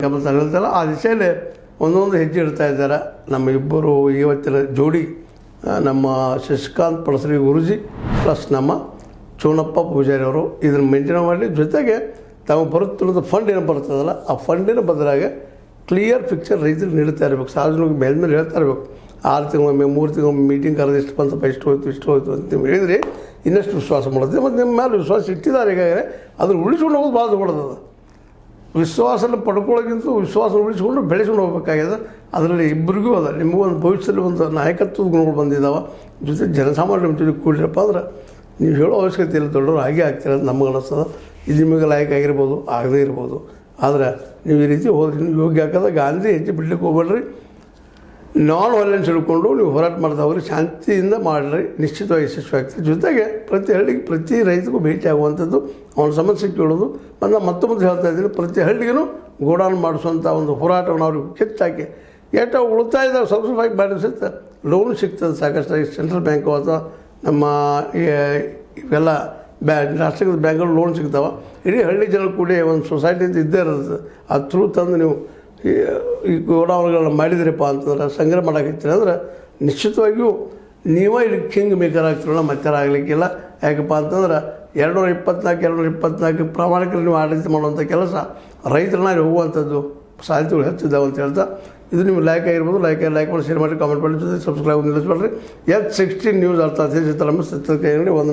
ಗಮನ ತಗೊಳ್ತಲ್ಲ ಆ ದಿಶೆಯಲ್ಲಿ ಒಂದೊಂದು ಹೆಜ್ಜೆ ಇಡ್ತಾ ಇದ್ದಾರೆ ನಮ್ಮ ಇಬ್ಬರು ಇವತ್ತಿನ ಜೋಡಿ. ನಮ್ಮ ಶಶಿಕಾಂತ್ ಪಡಸರಿ ಗುರೂಜಿ ಪ್ಲಸ್ ನಮ್ಮ ಚೋಣಪ್ಪ ಪೂಜಾರಿ ಅವರು ಇದನ್ನು ಮೇಂಟೈನ್ ಮಾಡಿ, ಜೊತೆಗೆ ತಾವು ಬರುತ್ತಿರೋದು ಫಂಡ್ ಏನು ಬರ್ತದಲ್ಲ ಆ ಫಂಡಿನ ಬದಲಾಗಿ ಕ್ಲಿಯರ್ ಪಿಕ್ಚರ್ ರೈತರಿಗೆ ನೀಡ್ತಾ ಇರಬೇಕು. ಸಾರ್ವಜನಿಕ ಮೇಲೆ ಹೇಳ್ತಾ ಇರಬೇಕು. 6 ತಿಂಗಳೊಮ್ಮೆ 3 ತಿಂಗಳೊಮ್ಮೆ ಮೀಟಿಂಗ್ ಕರೆದು ಇಷ್ಟು ಬಂತಪ್ಪ, ಇಷ್ಟು ಹೋಯ್ತು ಅಂತ ನೀವು ಹೇಳಿದ್ರಿ ಇನ್ನಷ್ಟು ವಿಶ್ವಾಸ ಮಾಡುತ್ತೆ. ಮತ್ತು ನಿಮ್ಮ ಮೇಲೆ ವಿಶ್ವಾಸ ಇಟ್ಟಿದ್ದಾರೆ. ಹೀಗಾಗಿ ಅದನ್ನು ಉಳಿಸ್ಕೊಂಡು ಹೋಗೋದು ಭಾಳ ದೊಡ್ಡದು. ವಿಶ್ವಾಸನ ಪಡ್ಕೊಳ್ಳೋಕ್ಕಿಂತ ವಿಶ್ವಾಸ ಉಳಿಸ್ಕೊಂಡು ಬೆಳೆಸ್ಕೊಂಡು ಹೋಗ್ಬೇಕಾಗಿದೆ. ಅದರಲ್ಲಿ ಇಬ್ಬರಿಗೂ ಅದ. ನಿಮಗೂ ಒಂದು ಭವಿಷ್ಯದಲ್ಲಿ ಒಂದು ನಾಯಕತ್ವದ ಗುಣಗಳು ಬಂದಿದ್ದಾವೆ. ಜೊತೆ ಜನಸಾಮಾನ್ಯರ ಜೊತೆ ಕೂಡಿರಪ್ಪ ಅಂದ್ರೆ ನೀವು ಹೇಳೋ ಅವಶ್ಯಕತೆ ಇಲ್ಲ, ದೊಡ್ಡವರು ಹಾಗೆ ಆಗ್ತೀರ ಅಂತ ನಮಗೆ ಅನ್ನಿಸ್ತದೆ. ಇದು ನಿಮಗೆ ಲಾಯಕ ಆಗಿರ್ಬೋದು, ಆಗದೇ ಇರ್ಬೋದು. ಆದರೆ ನೀವು ಈ ರೀತಿ ಹೋದ್ರಿ ನೀವು ಯೋಗ್ಯ ಹಾಕೋದ ಗಾಂಧಿ ಹೆಜ್ಜೆ ಬಿಡ್ಲಿಕ್ಕೆ ಹೋಗ್ಬೇಡ್ರಿ. ನಾನ್ ವೈಲೆನ್ಸ್ ಹಿಡ್ಕೊಂಡು ನೀವು ಹೋರಾಟ ಮಾಡ್ತಾ ಹೋಗ್ರಿ, ಶಾಂತಿಯಿಂದ ಮಾಡಿರಿ, ನಿಶ್ಚಿತವಾಗಿ ಯಶಸ್ವಿ ಆಗ್ತದೆ. ಜೊತೆಗೆ ಪ್ರತಿ ಹಳ್ಳಿಗೆ ಪ್ರತಿ ರೈತರಿಗೂ ಭೇಟಿ ಆಗುವಂಥದ್ದು, ಅವನ ಸಮಸ್ಯೆ ಕೇಳೋದು. ಮತ್ತು ಮತ್ತೊಂದು ಹೇಳ್ತಾ ಇದ್ದೀನಿ, ಪ್ರತಿ ಹಳ್ಳಿಗೂ ಗೋಡಾನ್ ಮಾಡಿಸುವಂಥ ಒಂದು ಹೋರಾಟವನ್ನು ಅವ್ರಿಗೆ ಹೆಚ್ಚಾಕಿ ಎಷ್ಟು ಉಳಿತಾಯದ ಸ್ವಲ್ಪ ಮಾಡಿಸುತ್ತೆ. ಲೋನು ಸಿಗ್ತದೆ ಸಾಕಷ್ಟು. ಸೆಂಟ್ರಲ್ ಬ್ಯಾಂಕು ಅಥವಾ ನಮ್ಮ ಇವೆಲ್ಲ ರಾಷ್ಟ್ರೀಯ ಬ್ಯಾಂಕ್ಗಳು ಲೋನ್ ಸಿಗ್ತಾವೆ. ಇಡೀ ಹಳ್ಳಿ ಜನ ಕೂಡಿ ಒಂದು ಸೊಸೈಟಿ ಅಂತ ಇದ್ದೇ ಇರುತ್ತೆ. ಅದು ಥ್ರೂ ತಂದು ನೀವು ಈ ಗೋಡಾವಣೆಗಳನ್ನ ಮಾಡಿದ್ರಪ್ಪ ಅಂತಂದ್ರೆ, ಸಂಗ್ರಹ ಮಾಡೋಕ್ಕಿರ್ತೀರಿ ಅಂದ್ರೆ ನಿಶ್ಚಿತವಾಗಿಯೂ ನೀವೇ ಇಲ್ಲಿ ಕಿಂಗ್ ಮೇಕರ್ ಆಗ್ತಿರಲ್ಲ, ಮತ್ತೆ ಆಗಲಿಕ್ಕಿಲ್ಲ. ಯಾಕಪ್ಪ ಅಂತಂದ್ರೆ 224 ಪ್ರಾಮಾಣಿಕರು ನೀವು ಆಡಳಿತ ಮಾಡುವಂಥ ಕೆಲಸ ರೈತರನ್ನ ಹೋಗುವಂಥದ್ದು ಸಾಧ್ಯತೆಗಳು ಹೆಚ್ಚಿದ್ದಾವೆ ಅಂತ ಹೇಳ್ತಾ, ಇದು ನಿಮ್ಗೆ ಲೈಕ್ ಆಗಿರ್ಬೋದು. ಲೈಕ್ ಮಾಡಿ, ಶೇರ್ ಮಾಡಿ, ಕಾಮೆಂಟ್ ಮಾಡಿ, ಜೊತೆ ಸಬ್ಸ್ಕ್ರೈಬ್ ನಿಲ್ಲಿಸ್ಬೇಡ್ರಿ. H16 ನ್ಯೂಸ್ ಅರ್ಥ ಸತ್ಯದ ಕೈಯಲ್ಲಿ 1